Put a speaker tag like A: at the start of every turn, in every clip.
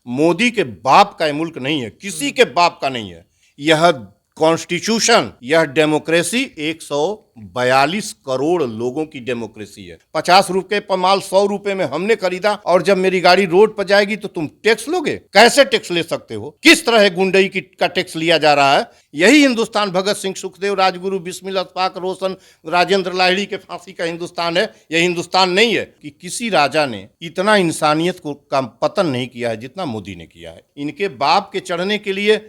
A: मोदी के बाप का ये मुल्क नहीं है, किसी के बाप का नहीं है। यह कॉन्स्टिट्यूशन, यह डेमोक्रेसी 142 करोड़ लोगों की डेमोक्रेसी है। 50 रुपए पर माल 100 रुपए में हमने खरीदा और जब मेरी गाड़ी रोड पर जाएगी तो तुम टैक्स लोगे? कैसे टैक्स ले सकते हो? किस तरह गुंडई का टैक्स लिया जा रहा है? यही हिंदुस्तान भगत सिंह, सुखदेव, राजगुरु, बिस्मिल, अशफाक, रोशन, राजेंद्र लाहिड़ी के फांसी का हिंदुस्तान है। यह हिंदुस्तान नहीं है कि किसी राजा ने इतना इंसानियत को का पतन नहीं किया है जितना मोदी ने किया है। इनके बाप के चढ़ने के लिए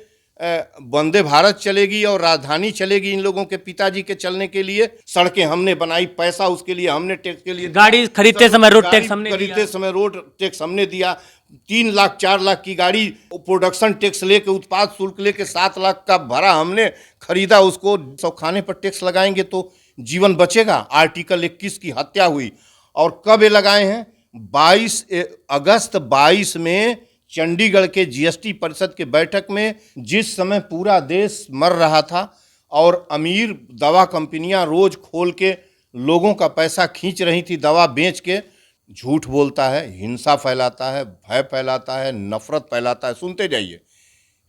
A: वंदे भारत चलेगी और राजधानी चलेगी। इन लोगों के पिताजी के चलने के लिए सड़कें हमने बनाई, पैसा उसके लिए हमने टैक्स के लिए,
B: गाड़ी खरीदते समय रोड टैक्स हमने
A: खरीदते समय रोड टैक्स हमने दिया। 3 लाख 4 लाख की गाड़ी प्रोडक्शन टैक्स लेके, उत्पाद शुल्क लेके 7 लाख का भरा हमने खरीदा। उसको सब खाने पर टैक्स लगाएंगे तो जीवन बचेगा? आर्टिकल 21 की हत्या हुई। और कब ये लगाए हैं? 22 अगस्त 22 में चंडीगढ़ के जीएसटी परिषद के बैठक में, जिस समय पूरा देश मर रहा था और अमीर दवा कंपनियां रोज खोल के लोगों का पैसा खींच रही थी, दवा बेच के। झूठ बोलता है, हिंसा फैलाता है, भय फैलाता है, नफरत फैलाता है। सुनते जाइए।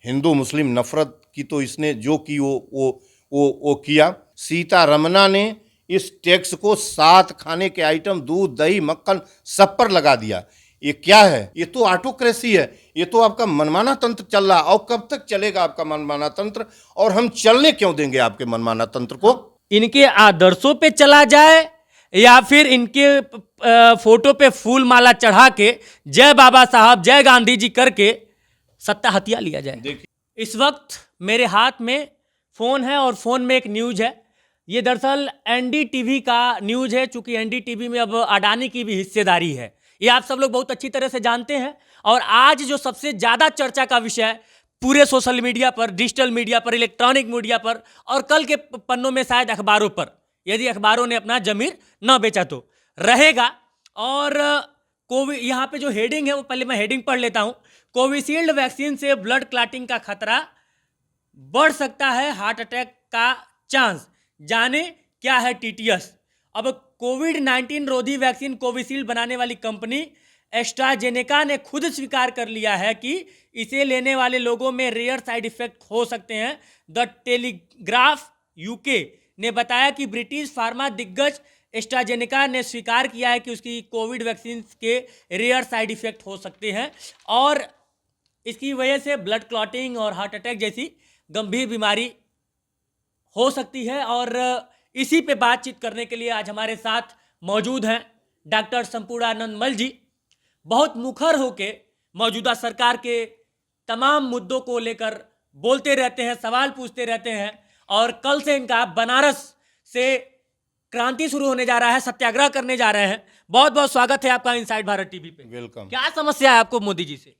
A: हिंदू मुस्लिम नफरत की तो इसने जो की वो किया। सीतारमना ने इस टैक्स को 7 खाने के आइटम, दूध, दही, मक्खन सब पर लगा दिया। ये क्या है? ये तो ऑटोक्रेसी है। ये तो आपका मनमाना तंत्र चल रहा है। और कब तक चलेगा आपका मनमाना तंत्र? और हम चलने क्यों देंगे आपके मनमाना तंत्र को?
B: इनके आदर्शों पे चला जाए या फिर इनके फोटो पे फूल माला चढ़ा के जय बाबा साहब, जय गांधी जी करके सत्ता हथिया लिया जाए। देखिए, इस वक्त मेरे हाथ में फोन है और फोन में एक न्यूज है। ये दरअसल एनडीटीवी का न्यूज है, चूंकि एनडीटीवी में अब अडानी की भी हिस्सेदारी है। ये आप सब लोग बहुत अच्छी तरह से जानते हैं। और आज जो सबसे ज्यादा चर्चा का विषय पूरे सोशल मीडिया पर, डिजिटल मीडिया पर, इलेक्ट्रॉनिक मीडिया पर और कल के पन्नों में शायद अखबारों पर, यदि अखबारों ने अपना जमीर न बेचा तो रहेगा। और कोविड, यहाँ पे जो हेडिंग है वो पहले मैं हेडिंग पढ़ लेता हूँ। कोविशील्ड वैक्सीन से ब्लड क्लॉटिंग का खतरा बढ़ सकता है, हार्ट अटैक का चांस, जाने क्या है टीटीएस। अब कोविड-19 रोधी वैक्सीन कोविशील्ड बनाने वाली कंपनी एस्ट्राजेनेका ने खुद स्वीकार कर लिया है कि इसे लेने वाले लोगों में रेयर साइड इफेक्ट हो सकते हैं। द टेलीग्राफ यूके ने बताया कि ब्रिटिश फार्मा दिग्गज एस्ट्राजेनेका ने स्वीकार किया है कि उसकी कोविड वैक्सीन के रेयर साइड इफेक्ट हो सकते हैं और इसकी वजह से ब्लड क्लॉटिंग और हार्ट अटैक जैसी गंभीर बीमारी हो सकती है। और इसी पे बातचीत करने के लिए आज हमारे साथ मौजूद हैं डॉक्टर संपूर्णानंद मल जी। बहुत मुखर होके मौजूदा सरकार के तमाम मुद्दों को लेकर बोलते रहते हैं, सवाल पूछते रहते हैं। और कल से इनका बनारस से क्रांति शुरू होने जा रहा है, सत्याग्रह करने जा रहे हैं। बहुत बहुत स्वागत है आपका इनसाइड भारत टीवी पे।
A: वेलकम।
B: क्या समस्या है आपको मोदी जी से?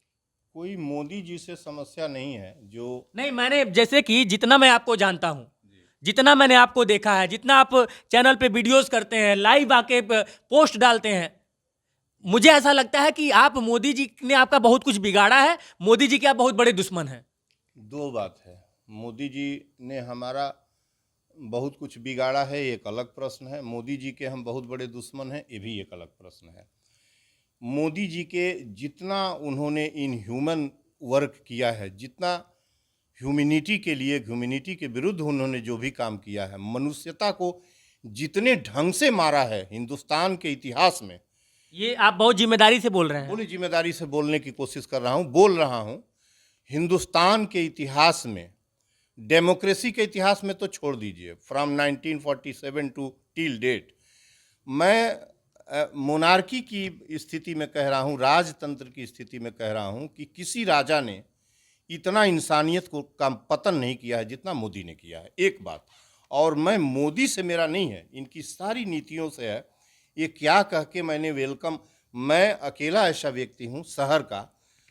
A: कोई मोदी जी से समस्या नहीं है। जो
B: नहीं, मैंने जैसे कि जितना मैं आपको जानता हूं, जितना मैंने आपको देखा है, जितना आप चैनल पे वीडियोस करते हैं, लाइव आके पोस्ट डालते हैं, मुझे ऐसा लगता है कि आप, मोदी जी ने आपका बहुत कुछ बिगाड़ा है। मोदी जी के आप बहुत बड़े दुश्मन हैं।
A: 2 बात है। मोदी जी ने हमारा बहुत कुछ बिगाड़ा है, एक अलग प्रश्न है। मोदी जी के हम बहुत बड़े दुश्मन हैं, ये भी एक अलग प्रश्न है। मोदी जी के जितना उन्होंने इन ह्यूमन वर्क किया है, जितना ह्यूमैनिटी के लिए, ह्यूमैनिटी के विरुद्ध उन्होंने जो भी काम किया है, मनुष्यता को जितने ढंग से मारा है हिंदुस्तान के इतिहास में।
B: ये आप बहुत जिम्मेदारी से बोल रहे हैं।
A: पूरी जिम्मेदारी से बोलने की कोशिश कर रहा हूँ, बोल रहा हूँ। हिंदुस्तान के इतिहास में, डेमोक्रेसी के इतिहास में तो छोड़ दीजिए, फ्रॉम 1947 टू टिल डेट, मैं मोनार्की की स्थिति में कह रहा हूँ, राजतंत्र की स्थिति में कह रहा हूँ कि किसी राजा ने इतना इंसानियत को का पतन नहीं किया है जितना मोदी ने किया है। एक बात। और मैं मोदी से मेरा नहीं है, इनकी सारी नीतियों से है। ये क्या कह के मैंने वेलकम, मैं अकेला ऐसा व्यक्ति हूँ शहर का,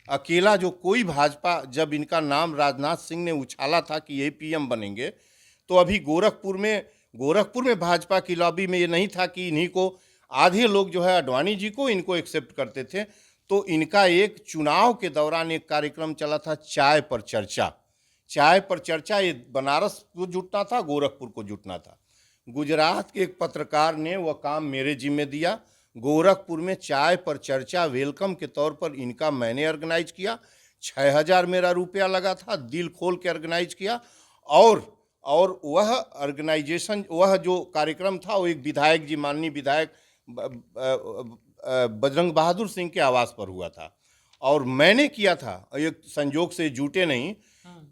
A: अकेला जो कोई भाजपा, जब इनका नाम राजनाथ सिंह ने उछाला था कि ये पीएम बनेंगे, तो अभी गोरखपुर में भाजपा की लॉबी में ये नहीं था कि इन्हीं को, आधे लोग जो है अडवाणी जी को, इनको एक्सेप्ट करते थे। तो इनका एक चुनाव के दौरान एक कार्यक्रम चला था, चाय पर चर्चा। चाय पर चर्चा, ये बनारस को जुटना था, गोरखपुर को जुटना था। गुजरात के एक पत्रकार ने वह काम मेरे जिम्मे दिया। गोरखपुर में चाय पर चर्चा वेलकम के तौर पर इनका मैंने ऑर्गेनाइज किया। 6,000 मेरा रुपया लगा था, दिल खोल के ऑर्गेनाइज किया। और वह ऑर्गेनाइजेशन, वह जो कार्यक्रम था, वो एक विधायक जी, माननीय विधायक बजरंग बहादुर सिंह के आवास पर हुआ था और मैंने किया था। एक संजोग से जुटे नहीं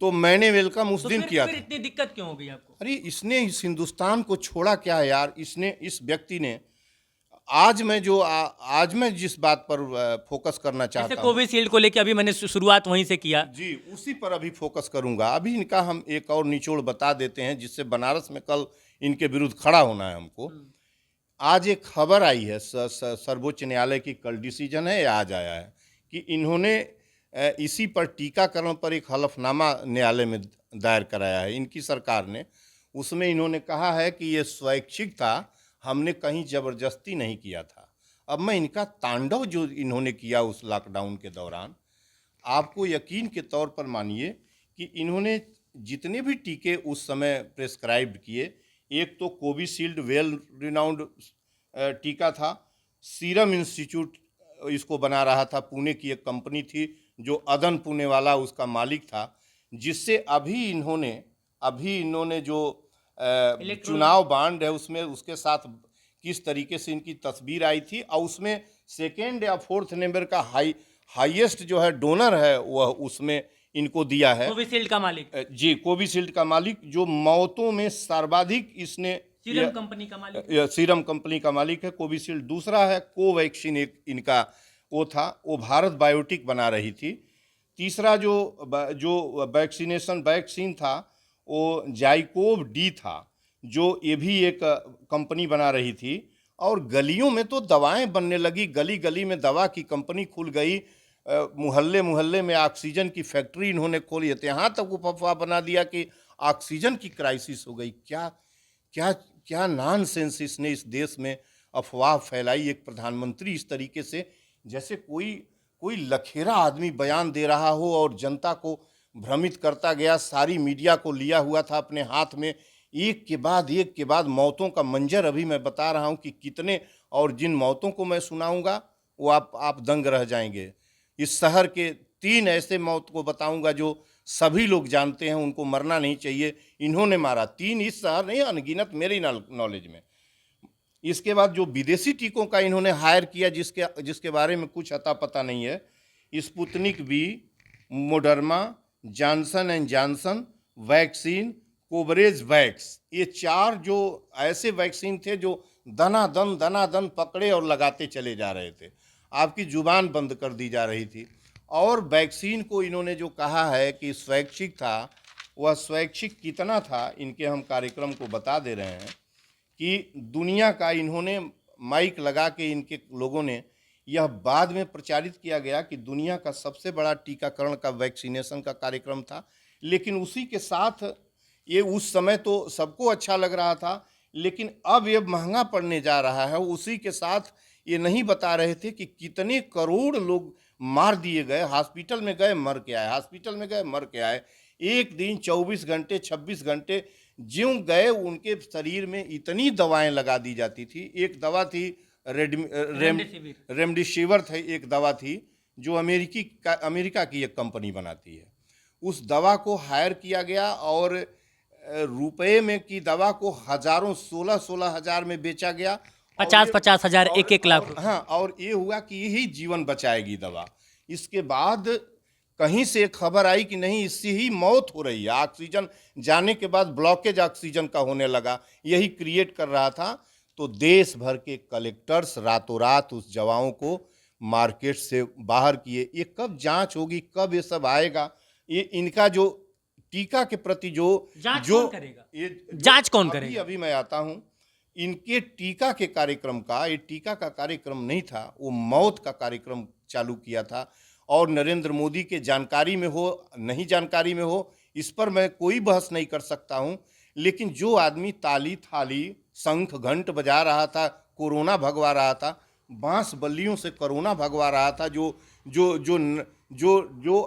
A: तो मैंने वेलकम उस दिन किया
B: फिर
A: था।
B: इतनी दिक्कत क्यों हो गई आपको?
A: अरे इसने इस हिंदुस्तान को छोड़ा क्या है यार। इस व्यक्ति ने आज मैं जिस बात पर फोकस करना
B: जैसे
A: चाहता हूँ,
B: कोविशील्ड को लेके अभी मैंने शुरुआत वहीं से किया।
A: जी उसी पर अभी फोकस करूंगा। अभी इनका हम एक और निचोड़ बता देते हैं जिससे बनारस में कल इनके विरुद्ध खड़ा होना है हमको। आज एक खबर आई है, सर्वोच्च न्यायालय की कल डिसीजन है, आज आया है कि इन्होंने इसी पर टीकाकरण पर एक हलफनामा न्यायालय में दायर कराया है इनकी सरकार ने। उसमें इन्होंने कहा है कि ये स्वैच्छिक था, हमने कहीं जबरदस्ती नहीं किया था। अब मैं इनका तांडव जो इन्होंने किया उस लॉकडाउन के दौरान, आपको यकीन के तौर पर मानिए कि इन्होंने जितने भी टीके उस समय प्रेस्क्राइब किए, एक तो कोविशील्ड वेल रिनाउंड टीका था, सीरम इंस्टीट्यूट इसको बना रहा था, पुणे की एक कंपनी थी जो अदन पुणे वाला उसका मालिक था, जिससे अभी इन्होंने जो चुनाव बांड है उसमें उसके साथ किस तरीके से इनकी तस्वीर आई थी और उसमें सेकेंड या फोर्थ नंबर का हाईएस्ट जो है डोनर है वह उसमें इनको दिया है
B: कोविशील्ड का मालिक,
A: जी कोविशील्ड का मालिक, जो मौतों में सर्वाधिक इसने
B: सीरम कंपनी का मालिक,
A: सीरम कंपनी का मालिक है कोविशील्ड। दूसरा है कोवैक्सीन, एक इनका वो था, वो भारत बायोटेक बना रही थी। तीसरा जो वैक्सीन था वो जाइकोव डी था, जो ये भी एक कंपनी बना रही थी। और गलियों में तो दवाएं बनने लगी, गली गली में दवा की कंपनी खुल गई, मोहल्ले मोहल्ले में ऑक्सीजन की फैक्ट्री इन्होंने खोली है। यहाँ तक अफवाह बना दिया कि ऑक्सीजन की क्राइसिस हो गई। क्या क्या क्या नॉनसेंस इसने इस देश में अफवाह फैलाई। एक प्रधानमंत्री इस तरीके से, जैसे कोई लखेरा आदमी बयान दे रहा हो और जनता को भ्रमित करता गया, सारी मीडिया को लिया हुआ था अपने हाथ में। एक के बाद मौतों का मंजर अभी मैं बता रहा हूं कि कितने, और जिन मौतों को मैं सुनाऊंगा वो आप दंग रह जाएंगे। इस शहर के 3 ऐसे मौत को बताऊंगा जो सभी लोग जानते हैं, उनको मरना नहीं चाहिए, इन्होंने मारा। 3 इस शहर नहीं, अनगिनत मेरी नॉलेज में। इसके बाद जो विदेशी टीकों का इन्होंने हायर किया, जिसके बारे में कुछ अता पता नहीं है, Sputnik V, Moderna, Johnson and Johnson vaccine, Corbevax, ये 4 जो ऐसे वैक्सीन थे जो दनादन पकड़े और लगाते चले जा रहे थे, आपकी जुबान बंद कर दी जा रही थी। और वैक्सीन को इन्होंने जो कहा है कि स्वैच्छिक था, वह स्वैच्छिक कितना था इनके हम कार्यक्रम को बता दे रहे हैं कि दुनिया का, इन्होंने माइक लगा के इनके लोगों ने यह बाद में प्रचारित किया गया कि दुनिया का सबसे बड़ा टीकाकरण का वैक्सीनेशन का कार्यक्रम था। लेकिन उसी के साथ ये उस समय तो सबको अच्छा लग रहा था, लेकिन अब ये महंगा पड़ने जा रहा है। उसी के साथ ये नहीं बता रहे थे कि कितने करोड़ लोग मार दिए गए, हॉस्पिटल में गए मर के आए, हॉस्पिटल में गए मर के आए। एक दिन 24 घंटे 26 घंटे ज्यों गए, उनके शरीर में इतनी दवाएं लगा दी जाती थी। एक दवा थी रेमडेसिविर थी, एक दवा थी जो अमेरिका की एक कंपनी बनाती है। उस दवा को हायर किया गया और रुपए में की दवा को हजारों 16 हजार में बेचा गया,
B: 50 हजार, 1 लाख।
A: हाँ, और ये हुआ कि यही जीवन बचाएगी दवा। इसके बाद कहीं से खबर आई कि नहीं, इससे ही मौत हो रही है। ऑक्सीजन जाने के बाद ब्लॉकेज ऑक्सीजन का होने लगा, यही क्रिएट कर रहा था। तो देश भर के कलेक्टर्स रातों रात उस दवाओं को मार्केट से बाहर किए। ये कब जांच होगी, कब ये सब आएगा? ये इनका जो टीका के प्रति
B: जांच कौन करेगा? जांच कौन करेगा?
A: अभी मैं आता हूं। इनके टीका के कार्यक्रम का, ये टीका का कार्यक्रम नहीं था, वो मौत का कार्यक्रम चालू किया था। और नरेंद्र मोदी के जानकारी में हो नहीं जानकारी में हो, इस पर मैं कोई बहस नहीं कर सकता हूं। लेकिन जो आदमी ताली थाली शंख घंट बजा रहा था, कोरोना भगवा रहा था, बांस बल्लियों से कोरोना भगवा रहा था, जो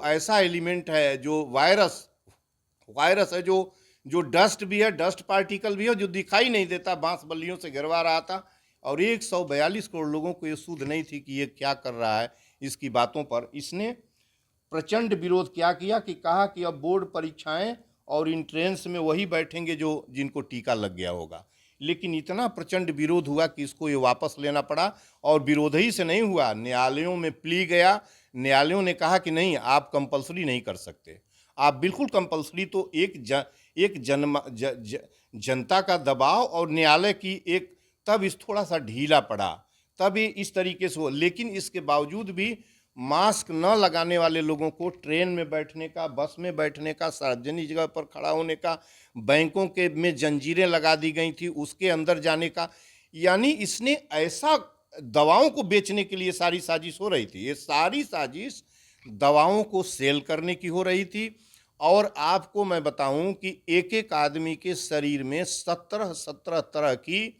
A: ऐसा एलिमेंट है, जो वायरस है, जो डस्ट भी है, डस्ट पार्टिकल भी है, जो दिखाई नहीं देता, बांस बल्लियों से घिरवा रहा था। और 142 करोड़ लोगों को ये सुध नहीं थी कि ये क्या कर रहा है। इसकी बातों पर इसने प्रचंड विरोध क्या किया कि कहा कि अब बोर्ड परीक्षाएं और इंट्रेंस में वही बैठेंगे जो जिनको टीका लग गया होगा। लेकिन इतना प्रचंड विरोध हुआ कि इसको ये वापस लेना पड़ा, और विरोध ही से नहीं हुआ, न्यायालयों में प्ली गया। न्यायालयों ने कहा कि नहीं, आप कंपलसरी नहीं कर सकते, आप बिल्कुल कंपलसरी तो जनता का दबाव और न्यायालय की एक, तब इस थोड़ा सा ढीला पड़ा, तब ये इस तरीके से हो। लेकिन इसके बावजूद भी मास्क न लगाने वाले लोगों को ट्रेन में बैठने का, बस में बैठने का, सार्वजनिक जगह पर खड़ा होने का, बैंकों के में जंजीरें लगा दी गई थी उसके अंदर जाने का, यानी इसने ऐसा दवाओं को बेचने के लिए सारी साजिश हो रही थी। ये सारी साजिश दवाओं को सेल करने की हो रही थी। और आपको मैं बताऊं कि एक एक आदमी के शरीर में 17 तरह की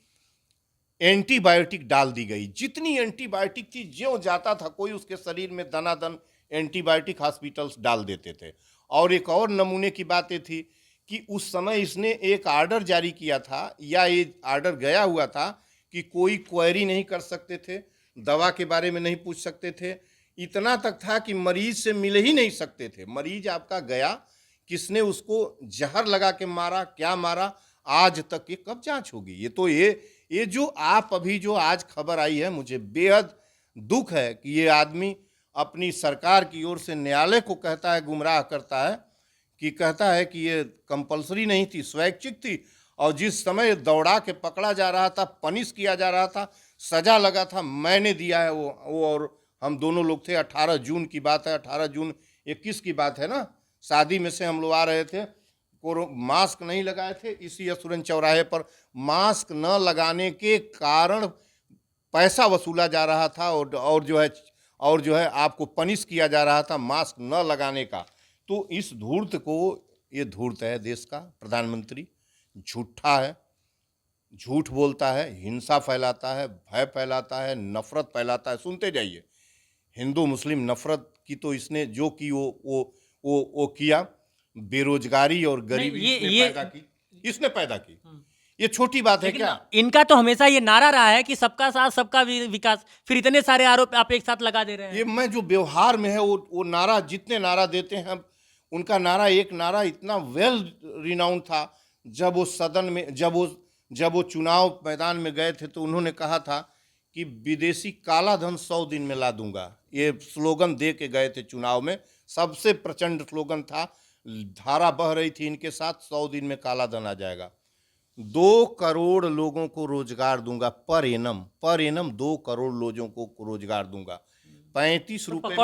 A: एंटीबायोटिक डाल दी गई। जितनी एंटीबायोटिक थी, ज्यों जाता था कोई उसके शरीर में दनादन एंटीबायोटिक हॉस्पिटल्स डाल देते थे। और एक और नमूने की बात ये थी कि उस समय इसने एक आर्डर जारी किया था, या ये आर्डर गया हुआ था कि कोई क्वेरी नहीं कर सकते थे, दवा के बारे में नहीं पूछ सकते थे। इतना तक था कि मरीज से मिल ही नहीं सकते थे। मरीज आपका गया, किसने उसको जहर लगा के मारा, क्या मारा, आज तक ये कब जांच होगी? ये तो ये जो आप अभी जो आज खबर आई है, मुझे बेहद दुख है कि ये आदमी अपनी सरकार की ओर से न्यायालय को कहता है, गुमराह करता है, कि कहता है कि ये कंपलसरी नहीं थी, स्वैच्छिक थी। और जिस समय दौड़ा के पकड़ा जा रहा था, पनिश किया जा रहा था, सजा लगा था, मैंने दिया है वो और हम दोनों लोग थे। 18 जून की बात है, 18 जून 21 की बात है ना, शादी में से हम लोग आ रहे थे, मास्क नहीं लगाए थे, इसी असुरन चौराहे पर मास्क न लगाने के कारण पैसा वसूला जा रहा था, और जो है आपको पनिश किया जा रहा था मास्क न लगाने का। तो इस धूर्त को, ये धूर्त है देश का प्रधानमंत्री, झूठा है, झूठ बोलता है, हिंसा फैलाता है, भय फैलाता है, नफरत फैलाता है। सुनते जाइए, हिंदू मुस्लिम नफरत की तो इसने जो की वो किया, बेरोजगारी और गरीबी इसने पैदा की। ये छोटी बात है क्या?
B: इनका तो हमेशा ये नारा रहा है कि सबका साथ सबका विकास, फिर इतने सारे आरोप आप एक साथ लगा दे रहे हैं।
A: ये मैं जो व्यवहार में है वो नारा, जितने नारा देते हैं उनका नारा, एक नारा इतना वेल रिनाउंड था। जब वो सदन में, जब वो चुनाव मैदान में गए थे, तो उन्होंने कहा था कि विदेशी काला धन 100 दिन में ला दूंगा। ये स्लोगन दे के गए थे चुनाव में, सबसे प्रचंड स्लोगन था। धारा बह रही थी इनके साथ, 100 दिन में काला धन आ जाएगा। 2 करोड़ लोगों को रोजगार दूंगा पर एनम 2 करोड़ लोगों को रोजगार दूंगा। 35 रुपए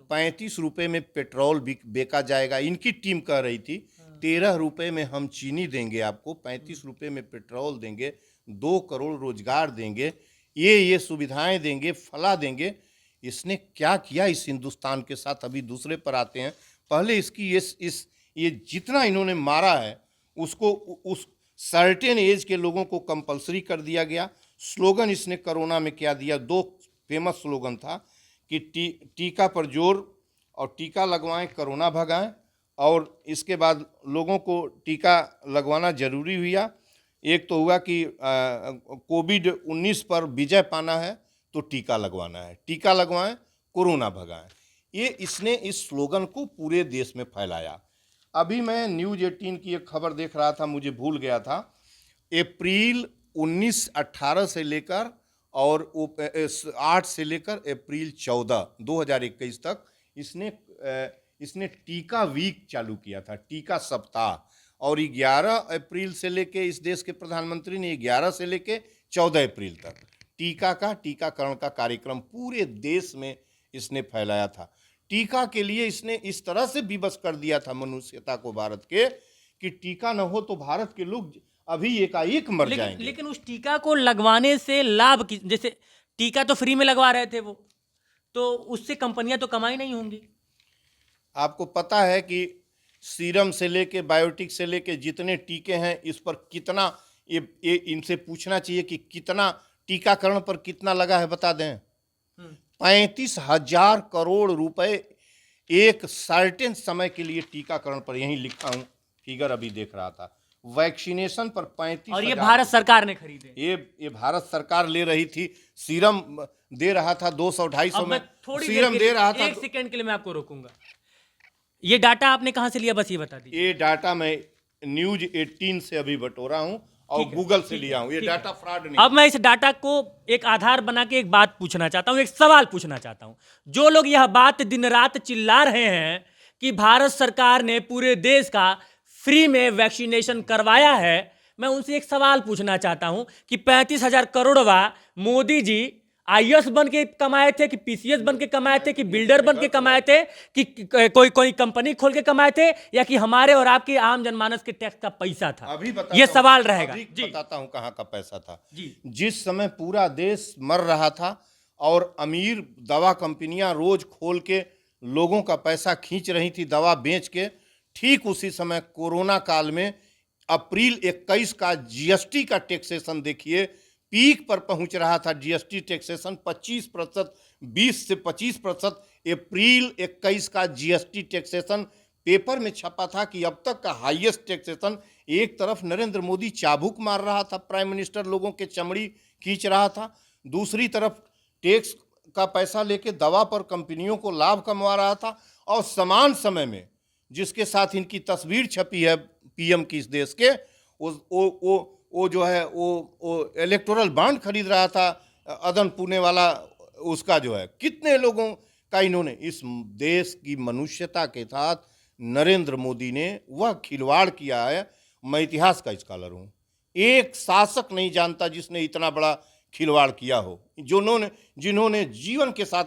A: 35 रुपए में पेट्रोल बेचा जाएगा। इनकी टीम कह रही थी 13 रुपए में हम चीनी देंगे आपको, 35 रुपए में पेट्रोल देंगे, 2 करोड़ रोजगार देंगे, ये सुविधाएं देंगे, फला देंगे। इसने क्या किया इस हिंदुस्तान के साथ? अभी दूसरे पर आते हैं। पहले इसकी ये जितना इन्होंने मारा है, उसको उस सर्टेन एज के लोगों को कंपलसरी कर दिया गया। स्लोगन इसने कोरोना में क्या दिया? 2 फेमस स्लोगन था कि टीका पर जोर और टीका लगवाएं, कोरोना भगाएं। और इसके बाद लोगों को टीका लगवाना जरूरी हुआ। एक तो हुआ कि कोविड-19 पर विजय पाना है तो टीका लगवाना है, टीका लगवाएं, कोरोना भगाएं। ये इसने इस स्लोगन को पूरे देश में फैलाया। अभी मैं न्यूज़ 18 की एक खबर देख रहा था, मुझे भूल गया था। अप्रैल 19-18 से लेकर और 8 से लेकर अप्रैल 14 2021 तक इसने टीका वीक चालू किया था, टीका सप्ताह। और 11 अप्रैल से लेके इस देश के प्रधानमंत्री ने 11 से लेके 14 अप्रैल तक टीकाकरण का कार्यक्रम पूरे देश में इसने फैलाया था। टीका के लिए इसने इस तरह से विवश कर दिया था मनुष्यता को, भारत के, कि टीका न हो तो भारत के लोग अभी एकाएक मर जाएंगे।
B: लेकिन उस टीका को लगवाने से लाभ की, जैसे टीका तो फ्री में लगवा रहे थे वो, तो उससे कंपनियां तो कमाई नहीं होंगी।
A: आपको पता है कि सीरम से लेके, बायोटिक से लेके जितने टीके हैं, इस पर कितना, ये इनसे पूछना चाहिए कि कितना टीकाकरण पर कितना लगा है, बता दें। 35,000 करोड़ रुपए एक सर्टेन समय के लिए टीकाकरण पर, यहीं लिखा हूं, फिगर अभी देख रहा था, वैक्सीनेशन पर 35
B: और ये भारत सरकार ने खरीदे।
A: ये भारत सरकार ले रही थी। सीरम दे रहा था 200-250
B: अब
A: में,
B: मैं थोड़ी देर
A: सीरम
B: के
A: दे
B: लिए,
A: रहा था।
B: एक सेकंड के लिए मैं आपको रोकूंगा। ये डाटा आपने कहां से लिया, बस ये बता दीजिए।
A: ये डाटा मैं न्यूज 18 से अभी बटोरा हूं और
B: ठीक है,
A: गूगल से
B: ठीक
A: लिया
B: है,
A: हूं। ये
B: ठीक है।
A: डाटा फ्रॉड नहीं।
B: अब मैं इस डाटा को एक आधार बना के एक बात पूछना चाहता हूं, एक सवाल पूछना चाहता हूं। जो लोग यह बात दिन रात चिल्ला रहे हैं कि भारत सरकार ने पूरे देश का फ्री में वैक्सीनेशन करवाया है, मैं उनसे एक सवाल पूछना चाहता हूं कि 35,000 करोड़वा मोदी जी आईएएस बन के कमाए थे कि पीसीएस बन के कमाए थे कि बिल्डर बन के कमाए थे कि कोई कंपनी खोल के कमाए थे, या कि हमारे और आपके आम जनमानस के टैक्स का पैसा था?
A: अभी बताता
B: ये
A: हूं,
B: सवाल रहेगा।
A: अभी
B: जी
A: बताता हूं कहां का पैसा था।
B: जी
A: जिस समय पूरा देश मर रहा था और अमीर दवा कंपनियां रोज खोल के लोगों का पैसा खींच रही थी दवा बेच के, ठीक उसी समय कोरोना काल में अप्रैल 21 का जीएसटी का टैक्सेशन देखिए पीक पर पहुंच रहा था। जीएसटी टैक्सेशन 25%, 20 से 25%। अप्रैल 21 का जीएसटी टैक्सेशन पेपर में छपा था कि अब तक का हाईएस्ट टैक्सेशन। एक तरफ नरेंद्र मोदी चाबुक मार रहा था, प्राइम मिनिस्टर लोगों के चमड़ी खींच रहा था, दूसरी तरफ टैक्स का पैसा लेके दवा पर कंपनियों को लाभ कमवा रहा था, और समान समय में जिसके साथ इनकी तस्वीर छपी है पीएम की इस देश के, वो जो है वो इलेक्टोरल बॉन्ड खरीद रहा था अदन पुणे वाला, उसका जो है कितने लोगों का इन्होंने इस देश की मनुष्यता के साथ नरेंद्र मोदी ने वह खिलवाड़ किया है। मैं इतिहास का स्कॉलर हूँ, एक शासक नहीं जानता जिसने इतना बड़ा खिलवाड़ किया हो, जिन्होंने जीवन के साथ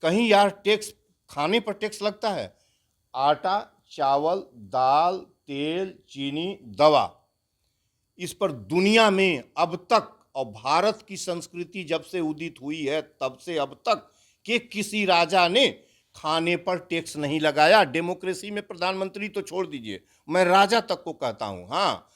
A: कहीं यार टैक्स, खाने पर टैक्स लगता है, आटा, चावल, दाल, तेल, चीनी, दवा, इस पर दुनिया में अब तक, और भारत की संस्कृति जब से उदित हुई है तब से अब तक के किसी राजा ने खाने पर टैक्स नहीं लगाया। डेमोक्रेसी में प्रधानमंत्री तो छोड़ दीजिए, मैं राजा तक को कहता हूं, हाँ,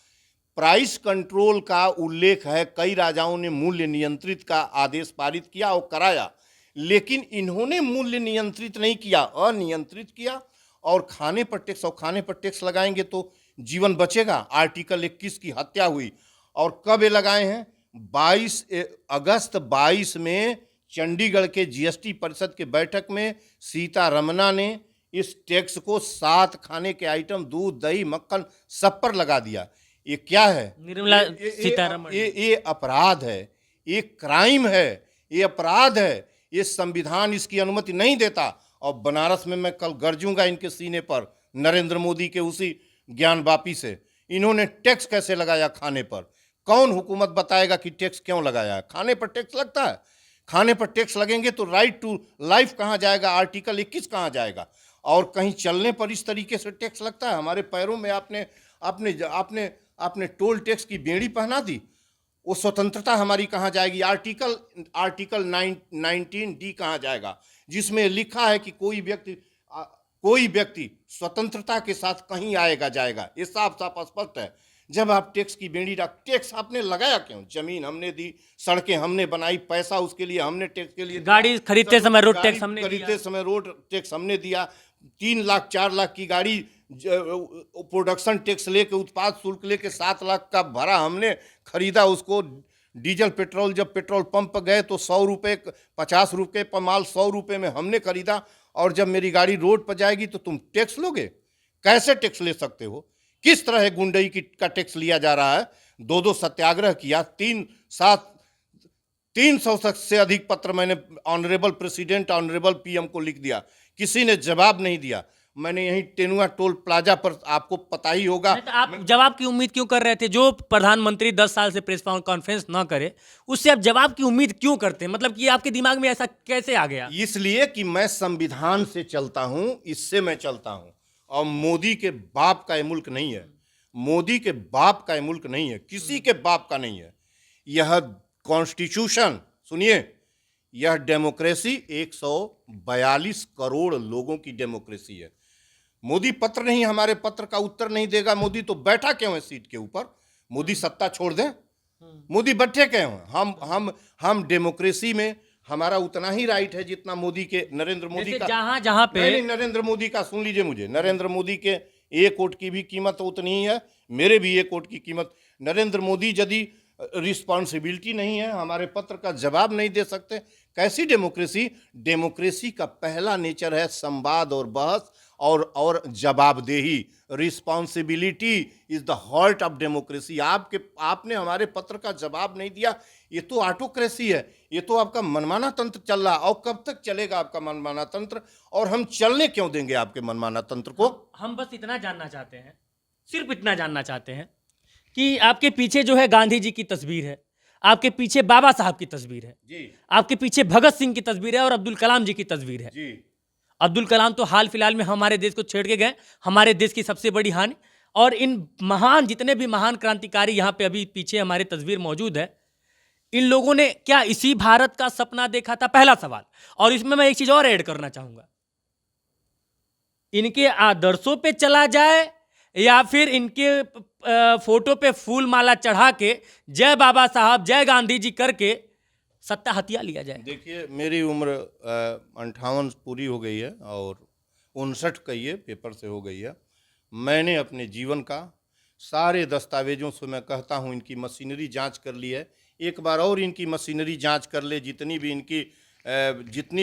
A: प्राइस कंट्रोल का उल्लेख है, कई राजाओं ने मूल्य नियंत्रित का आदेश पारित किया और कराया, लेकिन इन्होंने मूल्य नियंत्रित नहीं किया, अनियंत्रित किया। और खाने पर टैक्स, और खाने पर टैक्स लगाएंगे तो जीवन बचेगा। आर्टिकल 21 की हत्या हुई, और कब ये लगाए हैं? 22 अगस्त 22 में चंडीगढ़ के जीएसटी परिषद के बैठक में सीतारमना ने इस टैक्स को 7 खाने के आइटम, दूध, दही, मक्खन, सब पर लगा दिया। ये क्या है?
B: निर्मला सीतारमण,
A: ये अपराध है, ये क्राइम है, ये अपराध है, ये संविधान इसकी अनुमति नहीं देता। और बनारस में मैं कल गरजूंगा इनके सीने पर, नरेंद्र मोदी के उसी ज्ञानवापी से। इन्होंने टैक्स कैसे लगाया खाने पर? कौन हुकूमत बताएगा कि टैक्स क्यों लगाया है? खाने पर टैक्स लगता है। खाने पर टैक्स लगेंगे तो राइट टू लाइफ कहाँ जाएगा? आर्टिकल 21 कहाँ जाएगा? और कहीं चलने पर इस तरीके से टैक्स लगता है। हमारे पैरों में आपने टोल टैक्स की बेड़ी पहना दी, वो स्वतंत्रता हमारी कहाँ जाएगी? आर्टिकल 19D कहाँ जाएगा, जिसमें लिखा है कि कोई व्यक्ति स्वतंत्रता के साथ कहीं आएगा जाएगा। ये साफ साफ स्पष्ट है। जब आप टैक्स की बेड़ी टैक्स आपने लगाया क्यों? जमीन हमने दी, सड़कें हमने बनाई, पैसा उसके लिए हमने टैक्स के लिए,
B: गाड़ी खरीदते समय रोड टैक्स हमने दिया,
A: खरीदते समय रोड टैक्स हमने दिया। 3 लाख 4 लाख की गाड़ी प्रोडक्शन टैक्स लेके, उत्पाद शुल्क लेके 7 लाख का भरा हमने खरीदा उसको। डीजल पेट्रोल जब पेट्रोल पंप पर गए तो 100 रुपये, 50 रुपये पर माल 100 रुपये में हमने खरीदा, और जब मेरी गाड़ी रोड पर जाएगी तो तुम टैक्स लोगे? कैसे टैक्स ले सकते हो? किस तरह गुंडई का टैक्स लिया जा रहा है? 2 सत्याग्रह किया, 300 से अधिक पत्र मैंने ऑनरेबल प्रेसिडेंट, ऑनरेबल पीएम को लिख दिया, किसी ने जवाब नहीं दिया। मैंने यहीं टेनुआ टोल प्लाजा पर, आपको पता ही होगा।
B: तो आप जवाब की उम्मीद क्यों कर रहे थे? जो प्रधानमंत्री 10 साल से प्रेस कॉन्फ्रेंस ना करे, उससे आप जवाब की उम्मीद क्यों करते हैं? मतलब कि आपके दिमाग में ऐसा कैसे आ गया?
A: इसलिए कि मैं संविधान से चलता हूं, इससे मैं चलता हूं, और मोदी के बाप का ये मुल्क नहीं है। मोदी के बाप का ये मुल्क नहीं है, किसी के बाप का नहीं है। यह कॉन्स्टिट्यूशन, सुनिए, यह डेमोक्रेसी 142 करोड़ लोगों की डेमोक्रेसी है। मोदी पत्र नहीं, हमारे पत्र का उत्तर नहीं देगा। मोदी तो बैठा क्यों है सीट के ऊपर? मोदी सत्ता छोड़ दे, मोदी बैठे क्यों हैं? हम डेमोक्रेसी में हमारा उतना ही राइट है जितना मोदी के, नरेंद्र मोदी का।
B: जहां पे
A: नहीं, नरेंद्र मोदी का सुन लीजिए, मुझे नरेंद्र मोदी के एक वोट की भी कीमत उतनी ही है, मेरे भी एक वोट की कीमत। नरेंद्र मोदी यदि रिस्पॉन्सिबिलिटी नहीं है, हमारे पत्र का जवाब नहीं दे सकते, कैसी डेमोक्रेसी? डेमोक्रेसी का पहला नेचर है संवाद और बहस और जवाबदेही। Responsibility is the heart of democracy. आपने हमारे पत्र का जवाब नहीं दिया, ये तो ऑटोक्रेसी है, ये तो आपका मनमाना तंत्र चल रहा। और कब तक चलेगा आपका मनमाना तंत्र? और हम चलने क्यों देंगे आपके मनमाना तंत्र को?
B: हम बस इतना जानना चाहते हैं, सिर्फ इतना जानना चाहते हैं कि आपके पीछे जो है गांधी जी की तस्वीर है, आपके पीछे बाबा साहब की तस्वीर है
A: जी
B: आपके पीछे भगत सिंह की तस्वीर है और अब्दुल कलाम जी की तस्वीर है।
A: जी
B: अब्दुल कलाम तो हाल फिलहाल में हमारे देश को छेड़ के गए, हमारे देश की सबसे बड़ी हानि। और इन महान जितने भी महान क्रांतिकारी यहाँ पे अभी पीछे हमारी तस्वीर मौजूद है, इन लोगों ने क्या इसी भारत का सपना देखा था? पहला सवाल। और इसमें मैं एक चीज और ऐड करना चाहूंगा, इनके आदर्शों पे चला जाए या फिर इनके फोटो पे फूल माला चढ़ा के जय बाबा साहब जय गांधी जी करके सत्ता हथिया लिया जाए।
A: देखिए, मेरी उम्र 58 पूरी हो गई है और 59 कहिए पेपर से हो गई है। मैंने अपने जीवन का सारे दस्तावेजों से, मैं कहता हूं, इनकी मशीनरी जांच कर ली है। एक बार और इनकी मशीनरी जांच कर ले, जितनी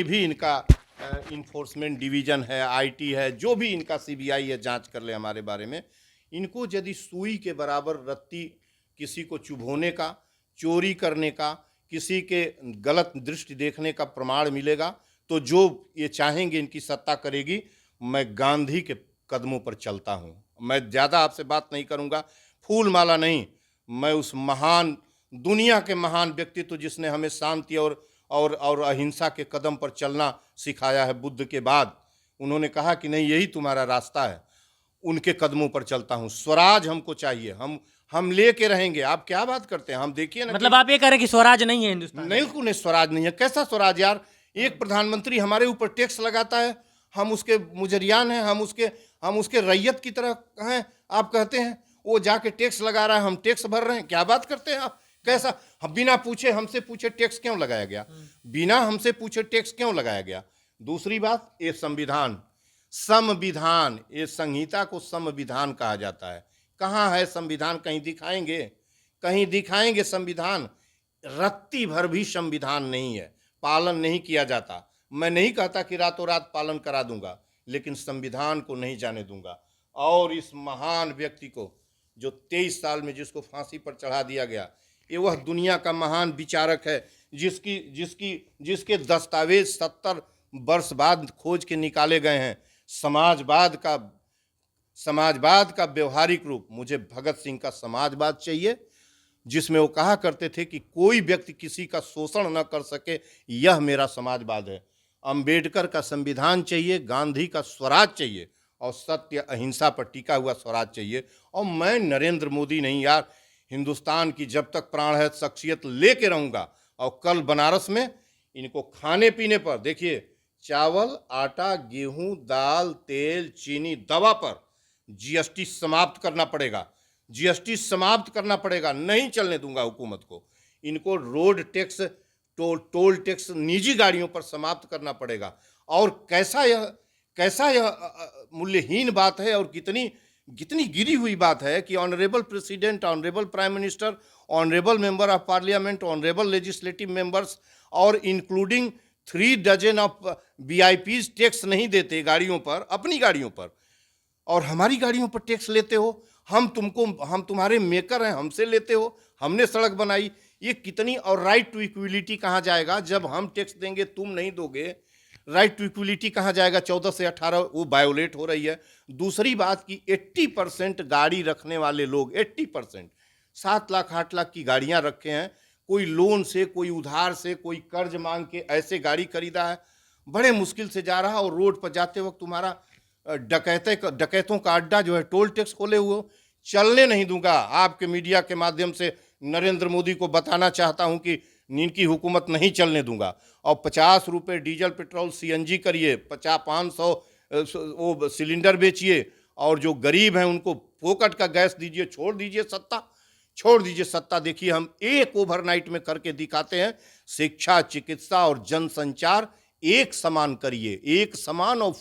A: भी इनका इन्फोर्समेंट डिवीजन है, आईटी है, जो भी इनका सीबीआई है, जांच कर ले हमारे बारे में। इनको यदि सुई के बराबर रत्ती किसी को चुभोने का, चोरी करने का, किसी के गलत दृष्टि देखने का प्रमाण मिलेगा तो जो ये चाहेंगे इनकी सत्ता करेगी। मैं गांधी के कदमों पर चलता हूँ। मैं ज़्यादा आपसे बात नहीं करूँगा, फूल माला नहीं, मैं उस महान, दुनिया के महान व्यक्तित्व जिसने हमें शांति और अहिंसा के कदम पर चलना सिखाया है बुद्ध के बाद, उन्होंने कहा कि नहीं, यही तुम्हारा रास्ता है, उनके कदमों पर चलता हूँ। स्वराज हमको चाहिए, हम लेके रहेंगे। आप क्या बात करते हैं? हम देखिए ना,
B: मतलब आप ये कह रहे हैं कि स्वराज नहीं है हिंदुस्तान?
A: नहीं, उन्हें स्वराज नहीं है। कैसा स्वराज यार? एक प्रधानमंत्री हमारे ऊपर टैक्स लगाता है, हम उसके मुजरियान हैं, हम उसके रैयत की तरह हैं। आप कहते हैं वो जाके टैक्स लगा रहा है, हम टैक्स भर रहे हैं। क्या बात करते हैं आप? कैसा? हम बिना पूछे, हमसे पूछे टैक्स क्यों लगाया गया? बिना हमसे पूछे टैक्स क्यों लगाया गया? दूसरी बात, ये संविधान, ये संहिता को संविधान कहा जाता है। कहाँ है संविधान? कहीं दिखाएंगे संविधान? रत्ती भर भी संविधान नहीं है, पालन नहीं किया जाता। मैं नहीं कहता कि रातों रात पालन करा दूंगा, लेकिन संविधान को नहीं जाने दूंगा। और इस महान व्यक्ति को, जो 23 साल में जिसको फांसी पर चढ़ा दिया गया, ये वह दुनिया का महान विचारक है जिसके दस्तावेज 70 वर्ष बाद खोज के निकाले गए हैं। समाजवाद का व्यवहारिक रूप, मुझे भगत सिंह का समाजवाद चाहिए, जिसमें वो कहा करते थे कि कोई व्यक्ति किसी का शोषण न कर सके, यह मेरा समाजवाद है। अंबेडकर का संविधान चाहिए, गांधी का स्वराज चाहिए, और सत्य अहिंसा पर टिका हुआ स्वराज चाहिए। और मैं नरेंद्र मोदी नहीं यार, हिंदुस्तान की जब तक प्राण है शख्सियत लेके रहूँगा। और कल बनारस में इनको खाने पीने पर, देखिए, चावल, आटा, गेहूं, दाल, तेल, चीनी, दवा पर जीएसटी समाप्त करना पड़ेगा। नहीं चलने दूंगा हुकूमत को। इनको रोड टैक्स, टोल टैक्स निजी गाड़ियों पर समाप्त करना पड़ेगा। और कैसा यह मूल्यहीन बात है, और कितनी गिरी हुई बात है कि honourable president, honourable prime minister, honourable member of parliament, honourable legislative members और including 3 dozen of VIPs tax नहीं देते गाड़ियों पर, अपनी गाड़ियों पर, और हमारी गाड़ियों पर टैक्स लेते हो। हम तुम्हारे मेकर हैं, हमसे लेते हो, हमने सड़क बनाई, ये कितनी। और राइट टू इक्विलिटी कहाँ जाएगा जब हम टैक्स देंगे तुम नहीं दोगे? राइट टू इक्विलिटी कहाँ जाएगा? 14 से 18 वो वायोलेट हो रही है। दूसरी बात कि 80% गाड़ी रखने वाले लोग, 80%, 7 लाख 8 लाख की गाड़ियां रखे हैं। कोई लोन से, कोई उधार से, कोई कर्ज मांग के ऐसे गाड़ी खरीदा है, बड़े मुश्किल से जा रहा। और रोड पर जाते वक्त तुम्हारा डकैतों का अड्डा जो है टोल टैक्स खोले हुए। चलने नहीं दूंगा। आपके मीडिया के माध्यम से नरेंद्र मोदी को बताना चाहता हूं कि इनकी हुकूमत नहीं चलने दूंगा। और 50 रुपये डीजल पेट्रोल सीएनजी करिए, 500 वो सिलेंडर बेचिए, और जो गरीब हैं उनको फोकट का गैस दीजिए। छोड़ दीजिए सत्ता। देखिए, हम एक ओवरनाइट में करके दिखाते हैं। शिक्षा, चिकित्सा और जनसंचार एक समान करिए, एक समान और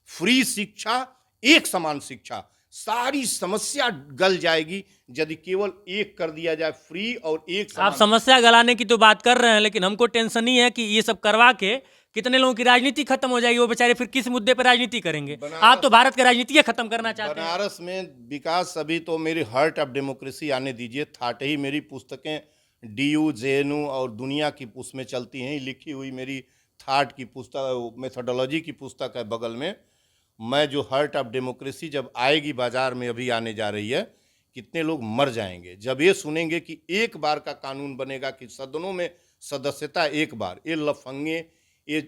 A: फ्री शिक्षा एक समान शिक्षा, सारी समस्या गल जाएगी यदि केवल एक कर दिया जाए, फ्री और एक
B: आप
A: समान।
B: समस्या गलाने की तो बात कर रहे हैं, लेकिन हमको टेंशन ही है कि ये सब करवा के कितने लोगों की राजनीति खत्म हो जाएगी। वो बेचारे फिर किस मुद्दे पर राजनीति करेंगे? आप तो भारत की राजनीति खत्म करना चाहते हैं।
A: बनारस में विकास, अभी तो मेरी हार्ट ऑफ डेमोक्रेसी आने दीजिए। थाट ही मेरी पुस्तकें DU JNU और दुनिया की उसमें चलती हैं, लिखी हुई मेरी थाट की पुस्तक, मेथोडोलॉजी की पुस्तक है बगल में। मैं जो हार्ट ऑफ डेमोक्रेसी जब आएगी बाजार में, अभी आने जा रही है, कितने लोग मर जाएंगे जब ये सुनेंगे कि एक बार का कानून बनेगा कि सदनों में सदस्यता एक बार, ये लफंगे, ये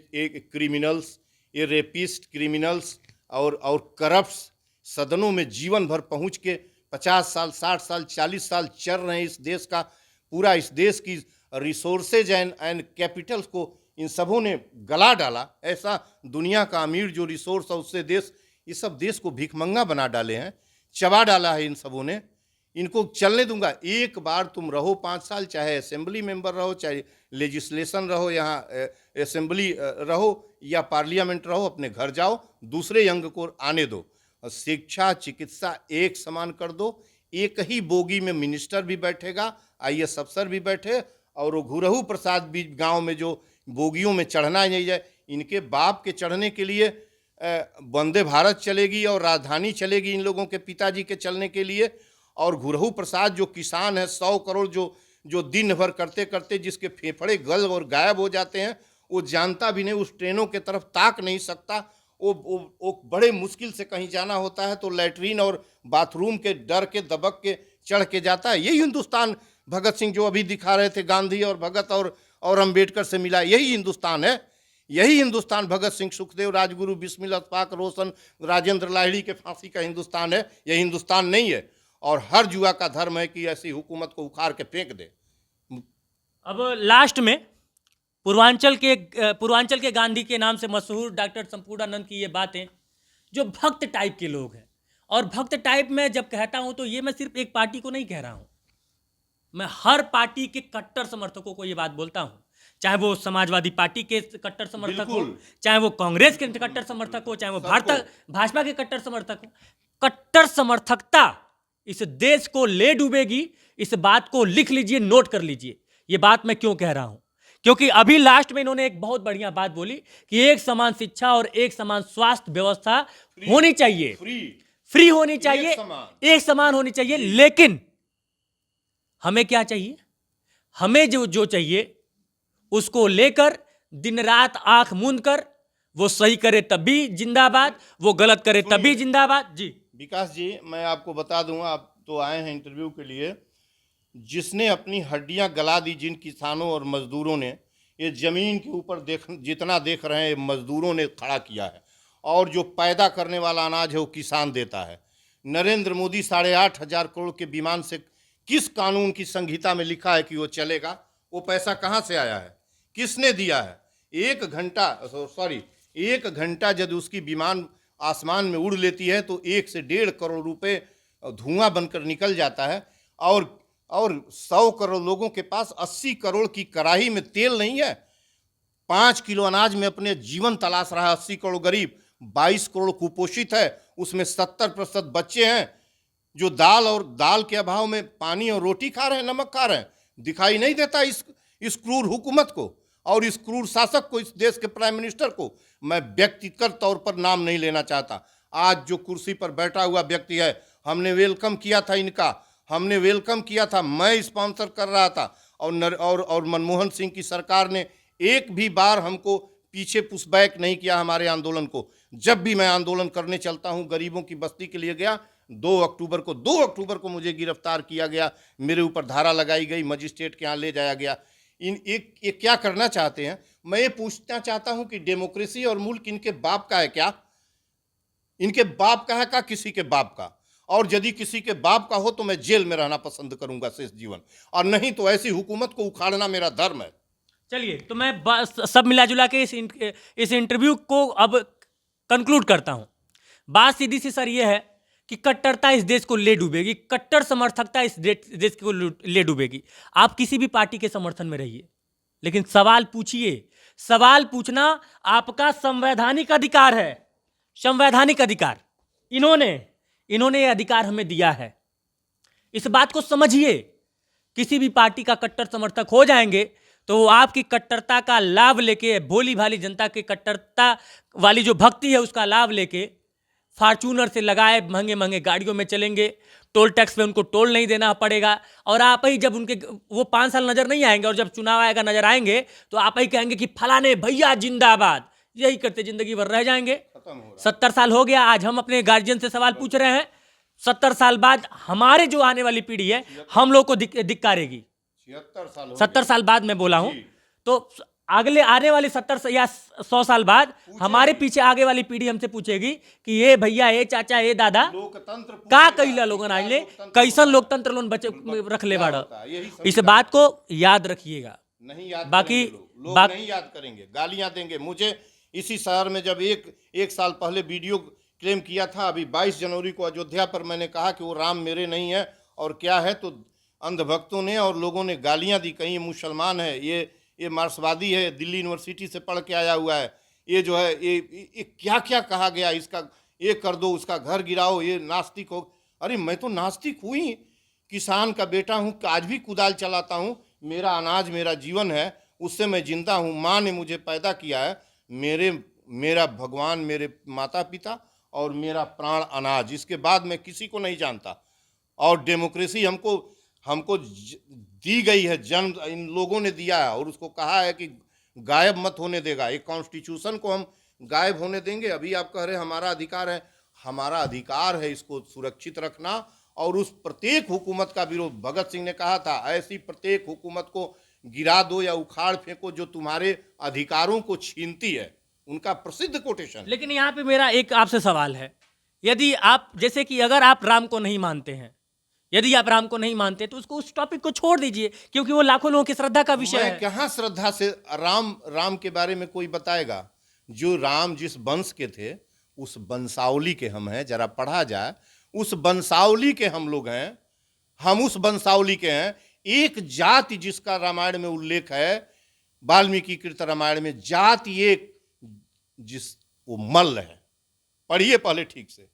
A: क्रिमिनल्स, ये रेपिस्ट क्रिमिनल्स और करप्ट्स सदनों में जीवन भर पहुंच के 50 साल 60 साल 40 साल चल रहे हैं। इस देश का पूरा, इस देश की रिसोर्सेज एंड कैपिटल्स को इन सबों ने गला डाला। ऐसा दुनिया का अमीर जो रिसोर्स है उससे देश, ये सब देश को भिखमंगा बना डाले हैं, चबा डाला है इन सबों ने। इनको चलने दूंगा। एक बार तुम रहो 5 साल, चाहे असेंबली मेंबर रहो, चाहे लेजिस्लेशन रहो, यहाँ असेंबली रहो या पार्लियामेंट रहो, अपने घर जाओ, दूसरे यंग को आने दो। शिक्षा चिकित्सा एक समान कर दो। एक ही बोगी में मिनिस्टर भी बैठेगा, IAS अफसर भी बैठे, और वो घुरहू प्रसाद भी गांव में जो बोगियों में चढ़ना नहीं जाए, इनके बाप के चढ़ने के लिए वंदे भारत चलेगी और राजधानी चलेगी इन लोगों के पिताजी के चलने के लिए। और घुरहू प्रसाद जो किसान है, 100 करोड़ जो दिन भर करते करते जिसके फेफड़े गल और गायब हो जाते हैं, वो जानता भी नहीं, उस ट्रेनों के तरफ ताक नहीं सकता। वो बड़े मुश्किल से कहीं जाना होता है तो लैट्रीन और बाथरूम के डर के दबक के चढ़ के जाता है। यही हिंदुस्तान भगत सिंह जो अभी दिखा रहे थे, गांधी और भगत और अंबेडकर से मिला, यही हिंदुस्तान है। यही हिंदुस्तान भगत सिंह, सुखदेव, राजगुरु, बिस्मिल, अशफाक, रोशन, राजेंद्र लाहिड़ी के फांसी का हिंदुस्तान है। यह हिंदुस्तान नहीं है। और हर जुआ का धर्म है कि ऐसी हुकूमत को उखाड़ के फेंक दे।
B: अब लास्ट में पूर्वांचल के गांधी के नाम से मशहूर डॉक्टर संपूर्णानंद की ये बातें, जो भक्त टाइप के लोग हैं, और भक्त टाइप में जब कहता हूं तो ये मैं सिर्फ एक पार्टी को नहीं कह रहा हूं, मैं हर पार्टी के कट्टर समर्थकों को ये बात बोलता हूं। चाहे वो समाजवादी पार्टी के कट्टर समर्थक हो, चाहे वो कांग्रेस के कट्टर समर्थक हो, चाहे वो भाजपा के कट्टर समर्थक हो, कट्टर समर्थकता इस देश को ले डूबेगी। इस बात को लिख लीजिए, नोट कर लीजिए। ये बात मैं क्यों कह रहा हूं? क्योंकि अभी लास्ट में इन्होंने एक बहुत बढ़िया बात बोली कि एक समान शिक्षा और एक समान स्वास्थ्य व्यवस्था होनी चाहिए, फ्री होनी चाहिए, एक समान होनी चाहिए। लेकिन हमें क्या चाहिए? हमें जो चाहिए उसको लेकर दिन रात आंख मूंद कर, वो सही करे तभी जिंदाबाद, वो गलत करे तभी जिंदाबाद। जी
A: विकास जी, मैं आपको बता दूं, आप तो आए हैं इंटरव्यू के लिए, जिसने अपनी हड्डियां गला दी जिन किसानों और मजदूरों ने, ये जमीन के ऊपर जितना देख रहे हैं मजदूरों ने खड़ा किया है, और जो पैदा करने वाला अनाज है वो किसान देता है। नरेंद्र मोदी 8,500 करोड़ के विमान से किस कानून की संहिता में लिखा है कि वो चलेगा? वो पैसा कहाँ से आया है? किसने दिया है? 1 घंटा यदि उसकी विमान आसमान में उड़ लेती है तो 1 से 1.5 करोड़ रुपए धुआं बनकर निकल जाता है। और 100 करोड़ लोगों के पास 80 करोड़ की कड़ाही में तेल नहीं है। 5 किलो अनाज में अपने जीवन तलाश रहा है 80 करोड़ गरीब। 22 करोड़ कुपोषित है, उसमें 70% बच्चे हैं जो दाल के अभाव में पानी और रोटी खा रहे हैं, नमक खा रहे हैं। दिखाई नहीं देता इस क्रूर हुकूमत को और इस क्रूर शासक को, इस देश के प्राइम मिनिस्टर को। मैं व्यक्तिगत तौर पर नाम नहीं लेना चाहता। आज जो कुर्सी पर बैठा हुआ व्यक्ति है, हमने वेलकम किया था इनका, हमने वेलकम किया था, मैं स्पॉन्सर कर रहा था। और मनमोहन सिंह की सरकार ने एक भी बार हमको पीछे पुशबैक नहीं किया हमारे आंदोलन को। जब भी मैं आंदोलन करने चलता हूं, गरीबों की बस्ती के लिए गया, 2 अक्टूबर को मुझे गिरफ्तार किया गया, मेरे ऊपर धारा लगाई गई, मजिस्ट्रेट के यहाँ ले जाया गया। ये क्या करना चाहते हैं? मैं ये पूछना चाहता हूं कि डेमोक्रेसी और मुल्क इनके बाप का है क्या? इनके बाप का है क्या किसी के बाप का? और यदि किसी के बाप का हो तो मैं जेल में रहना पसंद करूंगा शेष जीवन, और नहीं तो ऐसी हुकूमत को उखाड़ना मेरा धर्म है।
B: चलिए, तो मैं सब मिला जुला के इस इंटरव्यू को अब कंक्लूड करता हूं। बात सीधी सी सर ये है कि कट्टरता इस देश को ले डूबेगी, कट्टर समर्थकता इस देश को ले डूबेगी। आप किसी भी पार्टी के समर्थन में रहिए, लेकिन सवाल पूछिए। सवाल पूछना आपका संवैधानिक अधिकार है, संवैधानिक अधिकार। इन्होंने ये अधिकार हमें दिया है। इस बात को समझिए। किसी भी पार्टी का कट्टर समर्थक हो जाएंगे तो वो आपकी कट्टरता का लाभ लेके, भोली भाली जनता की कट्टरता वाली जो भक्ति है उसका लाभ लेके फॉर्च्यूनर से लगाए महंगे महंगे गाड़ियों में चलेंगे। टोल टैक्स पे उनको टोल नहीं देना पड़ेगा। और आप ही जब उनके वो 5 साल नजर नहीं आएंगे और जब चुनाव आएगा नजर आएंगे तो आप ही कहेंगे कि फलाने भैया जिंदाबाद। यही करते जिंदगी भर रह जाएंगे। 70 साल हो गया। आज हम अपने गार्जियन से सवाल पूछ रहे हैं। 70 साल बाद हमारे जो आने वाली पीढ़ी है हम लोग को धिक्कारेगी। 70 साल बाद मैं बोला हूं तो अगले आने वाली 70 या 100 साल बाद हमारे पीछे आगे वाली पीढ़ी हमसे पूछेगी कि ये भैया, ये चाचा, ये दादा का कैला लोगन आज ले कैसन लोकतंत्र लोन बचे रख ले बाड़ा। इस बात को याद रखिएगा।
A: नहीं याद
B: बाकी
A: लोग नहीं याद करेंगे, गालियां देंगे। मुझे इसी शहर में जब एक साल पहले वीडियो क्लेम किया था, अभी 22 जनवरी को अयोध्या पर मैंने कहा कि वो राम मेरे नहीं है और क्या है, तो अंधभक्तों ने और लोगों ने गालियां दी। कहीं मुसलमान है, ये मार्क्सवादी है, दिल्ली यूनिवर्सिटी से पढ़ के आया हुआ है, ये जो है ये क्या क्या कहा गया, इसका ये कर दो, उसका घर गिराओ, ये नास्तिक हो। अरे मैं तो नास्तिक हुई, किसान का बेटा हूँ, आज भी कुदाल चलाता हूँ, मेरा अनाज मेरा जीवन है, उससे मैं जिंदा हूँ। माँ ने मुझे पैदा किया है, मेरा भगवान, मेरे माता पिता और मेरा प्राण अनाज। इसके बाद मैं किसी को नहीं जानता। और डेमोक्रेसी हमको दी गई है, जन्म इन लोगों ने दिया है और उसको कहा है कि गायब मत होने देगा। एक कॉन्स्टिट्यूशन को हम गायब होने देंगे? अभी आप कह रहे हैं हमारा अधिकार है। हमारा अधिकार है इसको सुरक्षित रखना और उस प्रत्येक हुकूमत का विरोध। भगत सिंह ने कहा था, ऐसी प्रत्येक हुकूमत को गिरा दो या उखाड़ फेंको जो तुम्हारे अधिकारों को छीनती है। उनका प्रसिद्ध कोटेशन।
B: लेकिन यहाँ पे मेरा एक आपसे सवाल है। यदि आप, जैसे कि अगर आप राम को नहीं मानते हैं, यदि आप राम को नहीं मानते तो उसको, उस टॉपिक को छोड़ दीजिए, क्योंकि वो लाखों लोगों की श्रद्धा का विषय है।
A: कहाँ श्रद्धा से राम के बारे में कोई बताएगा? जो राम जिस वंश के थे उस वंशावली के हम हैं। जरा पढ़ा जाए, उस वंशावली के हम लोग हैं, हम उस वंशावली के हैं। एक जाति जिसका रामायण में उल्लेख है, वाल्मीकि कृत रामायण में, जाति एक जिस वो मल्ल है। पढ़िए पहले ठीक से।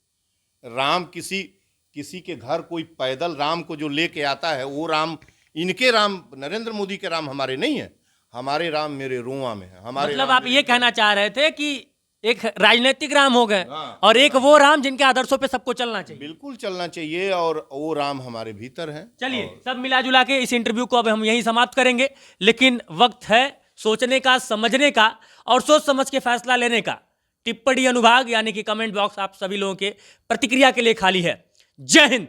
A: राम किसी के घर कोई पैदल राम को जो लेके आता है, वो राम, इनके राम, नरेंद्र मोदी के राम हमारे नहीं है। हमारे राम मेरे रोआ में है। हमारे
B: मतलब आप ये कहना चाह रहे थे कि एक राजनीतिक राम हो गए और एक वो राम जिनके आदर्शों पे सबको चलना चाहिए।
A: बिल्कुल चलना चाहिए और वो राम हमारे भीतर है।
B: चलिए, सब मिला जुला के इस इंटरव्यू को अब हम यहीं समाप्त करेंगे। लेकिन वक्त है सोचने का, समझने का और सोच समझ के फैसला लेने का। टिप्पणी अनुभाग यानी कि कमेंट बॉक्स आप सभी लोगों के प्रतिक्रिया के लिए खाली है। जय हिंद।